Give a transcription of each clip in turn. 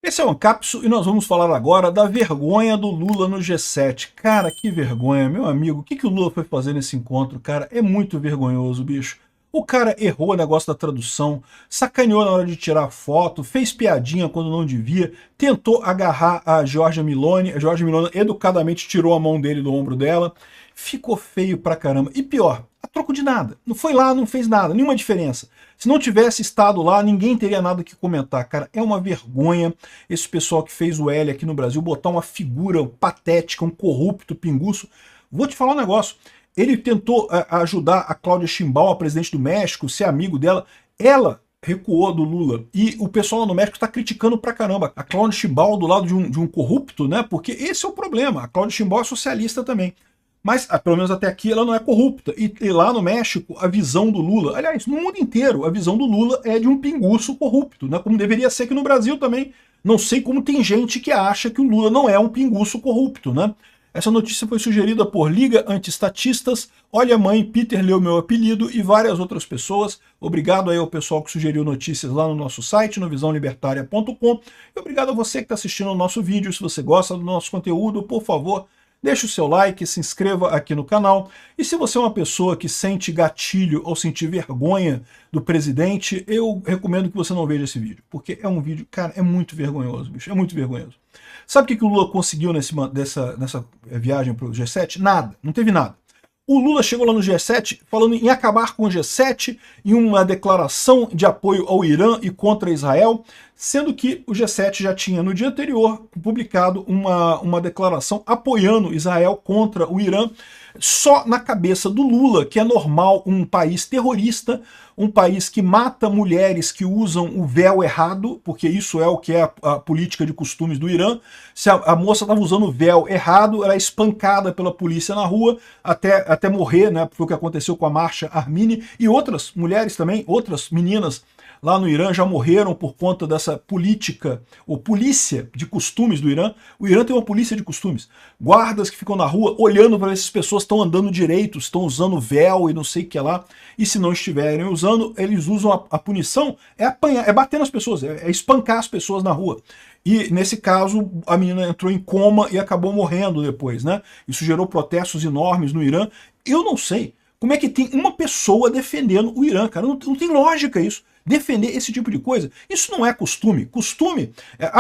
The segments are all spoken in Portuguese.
Esse é o Ancapsu e nós vamos falar agora da vergonha do Lula no G7. Cara, que vergonha, meu amigo. O que o Lula foi fazer nesse encontro, cara? É muito vergonhoso, bicho. O cara errou o negócio da tradução, sacaneou na hora de tirar foto, fez piadinha quando não devia, tentou agarrar a Giorgia Meloni. A Giorgia Meloni educadamente tirou a mão dele do ombro dela. Ficou feio pra caramba. E pior, a troco de nada. Não foi lá, não fez nada, nenhuma diferença. Se não tivesse estado lá, ninguém teria nada que comentar. Cara, é uma vergonha esse pessoal que fez o L aqui no Brasil botar uma figura patética, um corrupto pinguço. Vou te falar um negócio. Ele tentou ajudar a Cláudia Sheinbaum, a presidente do México, ser amigo dela. Ela recuou do Lula. E o pessoal lá no México está criticando pra caramba a Cláudia Sheinbaum do lado de um corrupto, né? Porque esse é o problema. A Cláudia Sheinbaum é socialista também. Mas, pelo menos até aqui, ela não é corrupta. E lá no México, a visão do Lula, aliás, no mundo inteiro, a visão do Lula é de um pinguço corrupto, né? Como deveria ser aqui no Brasil também. Não sei como tem gente que acha que o Lula não é um pinguço corrupto, né? Essa notícia foi sugerida por Liga Antiestatistas, Olha Mãe, Peter Leu Meu Apelido e várias outras pessoas. Obrigado aí ao pessoal que sugeriu notícias lá no nosso site, no visãolibertaria.com. E obrigado a você que está assistindo o nosso vídeo. Se você gosta do nosso conteúdo, por favor, deixe o seu like, se inscreva aqui no canal. E se você é uma pessoa que sente gatilho ou sentir vergonha do presidente, eu recomendo que você não veja esse vídeo. Porque é um vídeo, cara, é muito vergonhoso, bicho, é muito vergonhoso. Sabe o que o Lula conseguiu nessa viagem para o G7? Nada, não teve nada. O Lula chegou lá no G7 falando em acabar com o G7, em uma declaração de apoio ao Irã e contra Israel, sendo que o G7 já tinha no dia anterior publicado uma declaração apoiando Israel contra o Irã. Só na cabeça do Lula que é normal um país terrorista, um país que mata mulheres que usam o véu errado, porque isso é o que é a política de costumes do Irã. Se a moça estava usando o véu errado, ela é espancada pela polícia na rua até morrer, né? Foi o que aconteceu com a Mahsa Amini e outras mulheres também, outras meninas lá no Irã já morreram por conta dessa política, ou polícia de costumes do Irã. O Irã tem uma polícia de costumes. Guardas que ficam na rua olhando para ver se as pessoas estão andando direito, estão usando véu e não sei o que lá. E se não estiverem usando, eles usam a punição, é apanhar, é bater nas pessoas, é espancar as pessoas na rua. E nesse caso, a menina entrou em coma e acabou morrendo depois, né? Isso gerou protestos enormes no Irã. Eu não sei como é que tem uma pessoa defendendo o Irã, cara. Não tem lógica isso. Defender esse tipo de coisa. Isso não é costume. Costume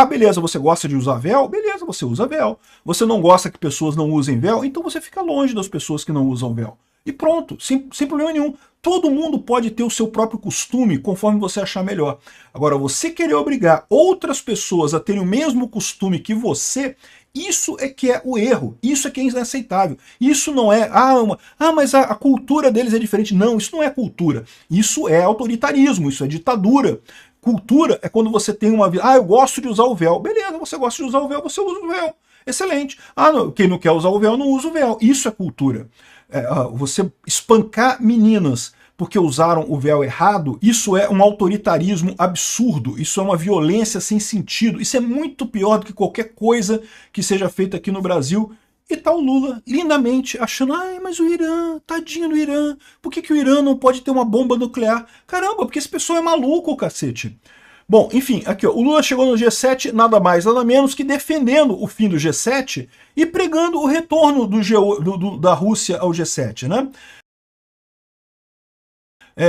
beleza, você gosta de usar véu? Beleza, você usa véu. Você não gosta que pessoas não usem véu? Então você fica longe das pessoas que não usam véu. E pronto, sem problema nenhum. Todo mundo pode ter o seu próprio costume conforme você achar melhor. Agora, você querer obrigar outras pessoas a terem o mesmo costume que você, isso é que é o erro, isso é que é inaceitável. Isso não é, mas a cultura deles é diferente. Não, isso não é cultura. Isso é autoritarismo, isso é ditadura. Cultura é quando você tem uma vida, eu gosto de usar o véu. Beleza, você gosta de usar o véu, você usa o véu. Excelente. Quem não quer usar o véu, não usa o véu. Isso é cultura. Você espancar meninas porque usaram o véu errado, isso é um autoritarismo absurdo, isso é uma violência sem sentido, isso é muito pior do que qualquer coisa que seja feita aqui no Brasil. E tá o Lula lindamente achando, mas o Irã, tadinho do Irã, por que o Irã não pode ter uma bomba nuclear? Caramba, porque esse pessoal é maluco, cacete. Bom, enfim, aqui ó, o Lula chegou no G7 nada mais, nada menos que defendendo o fim do G7 e pregando o retorno da Rússia ao G7, né?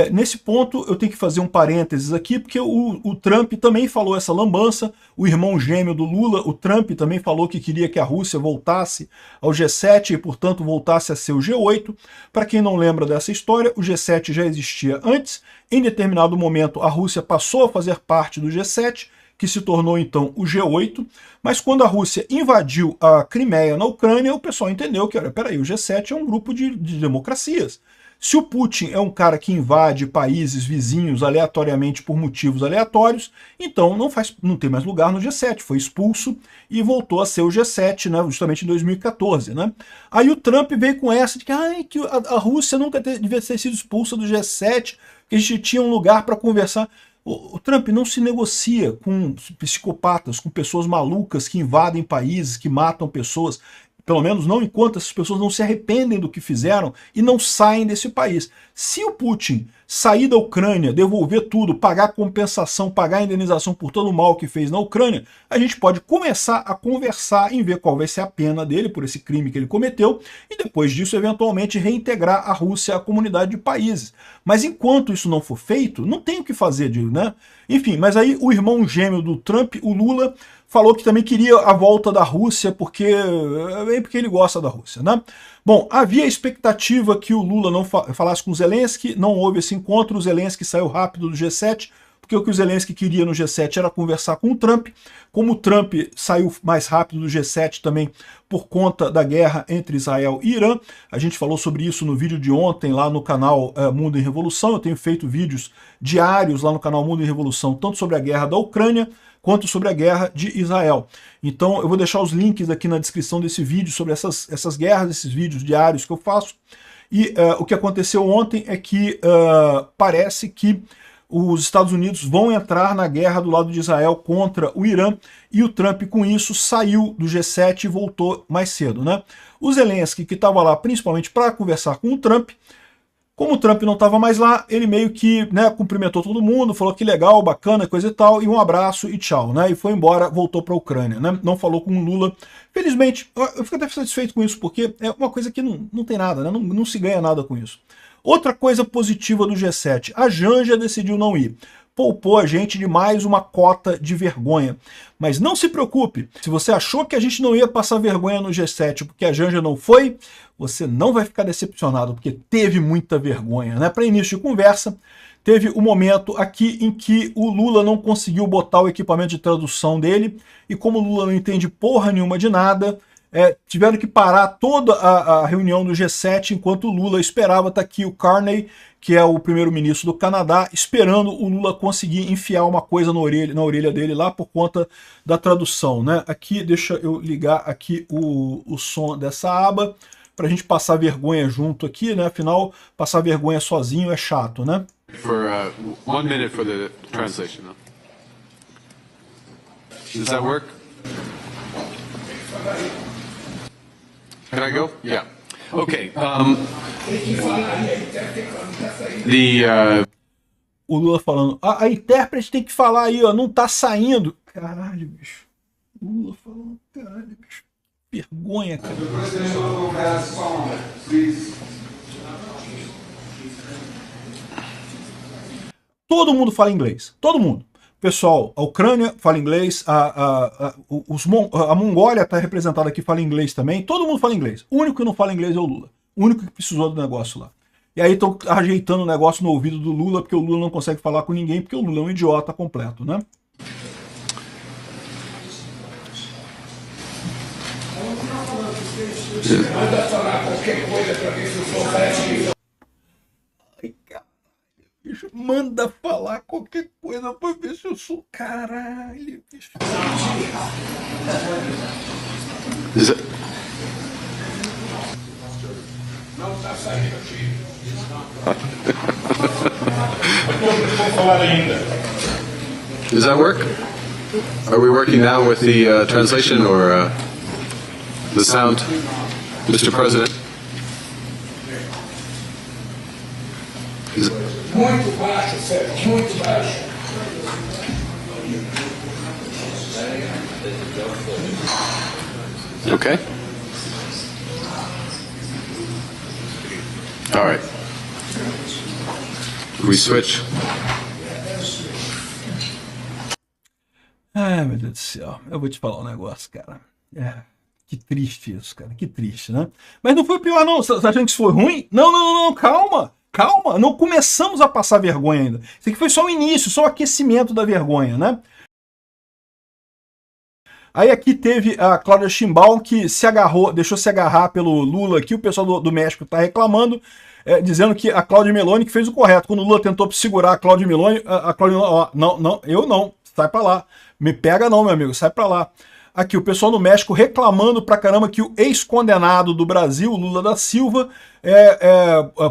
Nesse ponto eu tenho que fazer um parênteses aqui, porque o Trump também falou essa lambança, o irmão gêmeo do Lula, o Trump, também falou que queria que a Rússia voltasse ao G7 e, portanto, voltasse a ser o G8. Para quem não lembra dessa história, o G7 já existia antes, em determinado momento a Rússia passou a fazer parte do G7, que se tornou então o G8, mas quando a Rússia invadiu a Crimeia na Ucrânia, o pessoal entendeu que, olha, peraí, o G7 é um grupo de democracias. Se o Putin é um cara que invade países vizinhos aleatoriamente por motivos aleatórios, então não tem mais lugar no G7, foi expulso e voltou a ser o G7, né, justamente em 2014. Né? Aí o Trump veio com essa de que a Rússia nunca devia ter sido expulsa do G7, que a gente tinha um lugar para conversar. O Trump não se negocia com psicopatas, com pessoas malucas que invadem países, que matam pessoas. Pelo menos não enquanto essas pessoas não se arrependem do que fizeram e não saem desse país. Se o Putin sair da Ucrânia, devolver tudo, pagar compensação, pagar indenização por todo o mal que fez na Ucrânia, a gente pode começar a conversar em ver qual vai ser a pena dele por esse crime que ele cometeu e depois disso, eventualmente, reintegrar a Rússia à comunidade de países. Mas enquanto isso não for feito, não tem o que fazer, né? Enfim, mas aí o irmão gêmeo do Trump, o Lula, falou que também queria a volta da Rússia porque ele gosta da Rússia, né? Bom, havia expectativa que o Lula não falasse com o Zelensky, não houve esse encontro, o Zelensky saiu rápido do G7, porque o que o Zelensky queria no G7 era conversar com o Trump. Como o Trump saiu mais rápido do G7 também por conta da guerra entre Israel e Irã, a gente falou sobre isso no vídeo de ontem lá no canal Mundo em Revolução, eu tenho feito vídeos diários lá no canal Mundo em Revolução, tanto sobre a guerra da Ucrânia, quanto sobre a guerra de Israel. Então eu vou deixar os links aqui na descrição desse vídeo sobre essas guerras, esses vídeos diários que eu faço. E o que aconteceu ontem é que parece que os Estados Unidos vão entrar na guerra do lado de Israel contra o Irã, e o Trump, com isso, saiu do G7 e voltou mais cedo, né? O Zelensky, que estava lá principalmente para conversar com o Trump, como o Trump não estava mais lá, ele meio que, né, cumprimentou todo mundo, falou que legal, bacana, coisa e tal, e um abraço e tchau, né? E foi embora, voltou para a Ucrânia, né? Não falou com o Lula. Felizmente, eu fico até satisfeito com isso, porque é uma coisa que não tem nada, né? Não se ganha nada com isso. Outra coisa positiva do G7, a Janja decidiu não ir. Poupou a gente de mais uma cota de vergonha. Mas não se preocupe, se você achou que a gente não ia passar vergonha no G7 porque a Janja não foi, você não vai ficar decepcionado, porque teve muita vergonha, né? Para início de conversa, teve um momento aqui em que o Lula não conseguiu botar o equipamento de tradução dele, e como o Lula não entende porra nenhuma de nada, tiveram que parar toda a reunião do G7 enquanto o Lula esperava. Tá aqui o Carney, que é o primeiro-ministro do Canadá, esperando o Lula conseguir enfiar uma coisa na orelha dele lá por conta da tradução, né? Aqui, deixa eu ligar aqui o som dessa aba pra gente passar vergonha junto aqui, né? Afinal, passar vergonha sozinho é chato, né? For 1 minute for the translation. Does that work? Can I go? Yeah. Okay. O Lula falando, a intérprete tem que falar aí, ó, não tá saindo. Caralho, bicho. O Lula falando, caralho, bicho. Vergonha, cara. Todo mundo fala inglês. Todo mundo. Pessoal, a Ucrânia fala inglês, a Mongólia está representada aqui, fala inglês também, todo mundo fala inglês. O único que não fala inglês é o Lula. O único que precisou do negócio lá. E aí estão ajeitando o negócio no ouvido do Lula, porque o Lula não consegue falar com ninguém, porque o Lula é um idiota completo, né? Manda falar qualquer coisa pra ver se eu sou operativo. Ai, caralho, bicho. Manda falar qualquer coisa pra ver se eu sou. Caralho, bicho. Não tá saindo aqui. Vou falar ainda. Does that work? Are we working now with the translation or the sound, Mr. President? Muito baixo, Sérgio, muito baixo. Okay. All right. We switch. Ai, meu Deus do céu. Eu vou te falar um negócio, cara. Que triste isso, cara. Que triste, né? Mas não foi pior, não. Você tá achando que isso foi ruim? Não. Calma. Calma. Não começamos a passar vergonha ainda. Isso aqui foi só o início, só o aquecimento da vergonha, né? Aí aqui teve a Cláudia Sheinbaum, que deixou se agarrar pelo Lula aqui. O pessoal do México está reclamando, dizendo que a Cláudia Meloni que fez o correto. Quando o Lula tentou segurar a Cláudia Meloni, ó, não, eu não, sai pra lá. Me pega não, meu amigo, sai pra lá. Aqui, o pessoal no México reclamando pra caramba que o ex-condenado do Brasil, Lula da Silva,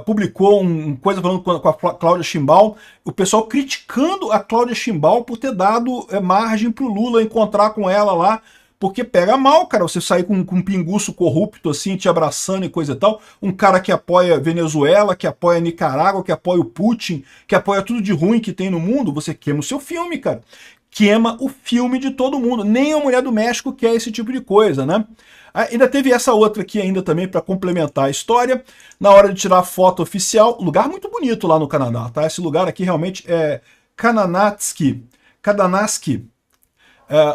publicou uma coisa falando com a Cláudia Sheinbaum, o pessoal criticando a Cláudia Sheinbaum por ter dado margem pro Lula encontrar com ela lá porque pega mal, cara, você sair com um pinguço corrupto assim, te abraçando e coisa e tal, um cara que apoia Venezuela, que apoia Nicarágua, que apoia o Putin, que apoia tudo de ruim que tem no mundo, você queima o seu filme, cara. Queima o filme de todo mundo. Nem a Mulher do México quer esse tipo de coisa, né? Ainda teve essa outra aqui ainda também para complementar a história. Na hora de tirar a foto oficial, lugar muito bonito lá no Canadá, tá? Esse lugar aqui realmente é Kananaskis,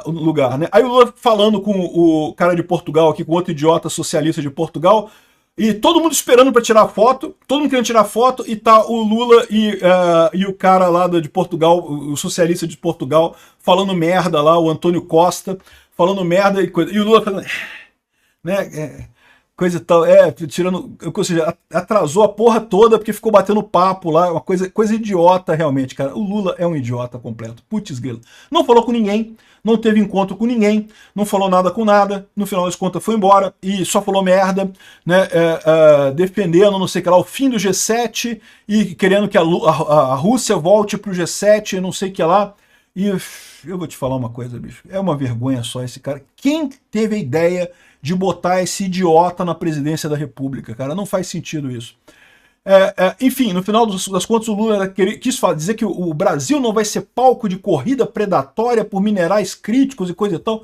o lugar, né? Aí o Lula falando com o cara de Portugal aqui, com outro idiota socialista de Portugal, e todo mundo esperando para tirar foto, todo mundo querendo tirar foto, e tá o Lula e o cara lá de Portugal, o socialista de Portugal, falando merda lá, o Antônio Costa, falando merda e coisa, e o Lula falando, né, coisa e tal, tirando, ou seja, atrasou a porra toda porque ficou batendo papo lá, uma coisa idiota realmente, cara. O Lula é um idiota completo, putz grila. Não falou com ninguém, não teve encontro com ninguém, não falou nada com nada, no final das contas foi embora e só falou merda, né, defendendo, não sei o que lá, o fim do G7 e querendo que a Rússia volte pro G7, não sei o que lá. E eu vou te falar uma coisa, bicho, é uma vergonha só esse cara. Quem teve a ideia de botar esse idiota na presidência da República, cara? Não faz sentido isso. Enfim, no final das contas, o Lula quis dizer que o Brasil não vai ser palco de corrida predatória por minerais críticos e coisa e tal.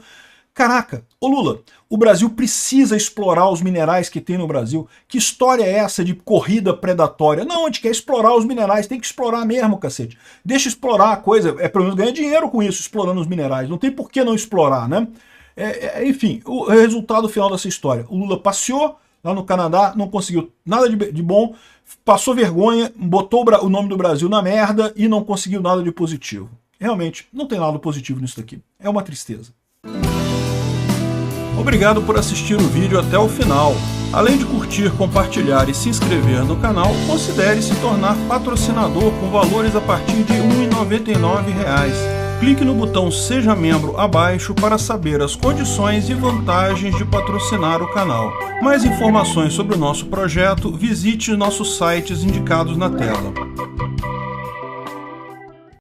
Caraca, ô Lula, o Brasil precisa explorar os minerais que tem no Brasil. Que história é essa de corrida predatória? Não, a gente quer explorar os minerais, tem que explorar mesmo, cacete. Deixa explorar a coisa, pelo menos ganha dinheiro com isso, explorando os minerais. Não tem por que não explorar, né? Enfim, o resultado final dessa história. O Lula passeou lá no Canadá, não conseguiu nada de bom, passou vergonha, botou o nome do Brasil na merda e não conseguiu nada de positivo. Realmente, não tem nada positivo nisso daqui. É uma tristeza. Obrigado por assistir o vídeo até o final. Além de curtir, compartilhar e se inscrever no canal, considere se tornar patrocinador com valores a partir de R$ 1,99. Clique no botão Seja Membro abaixo para saber as condições e vantagens de patrocinar o canal. Mais informações sobre o nosso projeto, visite nossos sites indicados na tela.